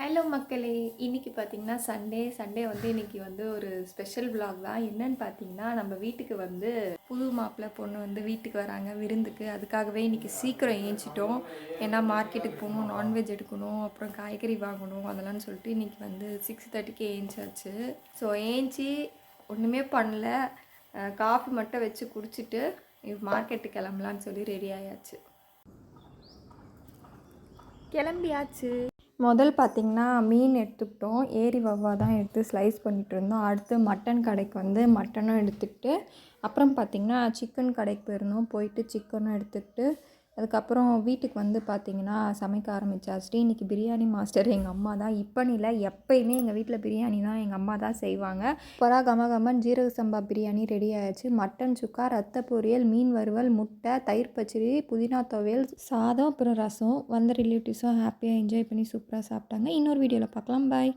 Hello மக்களே! இன்னைக்கு பார்த்தீங்கன்னா சண்டே வந்து இன்னைக்கு வந்து ஒரு ஸ்பெஷல் vlog தான். என்னன்னு பார்த்தீங்கன்னா, நம்ம வீட்டுக்கு வந்து புது மாப்பிள்ளை பொண்ணு வந்து வீட்டுக்கு வராங்க விருந்துக்கு. அதுக்காகவே இன்னைக்கு சீக்கிரம் ஏஞ்சிட்டோம். ஏன்னா மார்க்கெட்டுக்கு போகணும், நான்வெஜ் எடுக்கணும், அப்புறம் காய்கறி வாங்கணும் அதெல்லாம் சொல்லிட்டு இன்னைக்கு வந்து 6:30க்கு ஏஞ்சாச்சு. ஸோ ஏஞ்சி ஒன்றுமே பண்ணல. காஃபி மட்டும் வச்சு குடிச்சிட்டு மார்க்கெட்டுக்கு கிளம்பலான்னு சொல்லி ரெடி ஆயாச்சு. கிளம்பியாச்சு. முதல் பார்த்திங்கன்னா மீன் எடுத்துக்கிட்டோம். ஏரி வவ்வா தான் எடுத்து ஸ்லைஸ் பண்ணிகிட்டு இருந்தோம். அடுத்து மட்டன் கடைக்கு வந்து மட்டனும் எடுத்துக்கிட்டு, அப்புறம் பார்த்திங்கன்னா சிக்கன் கடைக்கு போயிருந்தோம். போயிட்டு சிக்கனும் எடுத்துக்கிட்டு, அதுக்கப்புறம் வீட்டுக்கு வந்து பார்த்திங்கன்னா சமைக்க ஆரம்பித்தாச்சு. இன்றைக்கி பிரியாணி மாஸ்டர் எங்கள் அம்மா தான். இப்போன்னு இல்லை, எப்போயுமே எங்கள் வீட்டில் பிரியாணி தான் எங்கள் அம்மா தான் செய்வாங்க. பரா கமகமன் ஜீரக சம்பா பிரியாணி ரெடி ஆயாச்சு. மட்டன் சுக்கா, ரத்த பொரியல், மீன் வறுவல், முட்டை, தயிர் பச்சடி, புதினா துவையல், சாதம், அப்புறம் ரசம். வந்த ரிலேட்டிவ்ஸும் ஹாப்பியாக என்ஜாய் பண்ணி சூப்பராக சாப்பிட்டாங்க. இன்னொரு வீடியோவில் பார்க்கலாம். பாய்.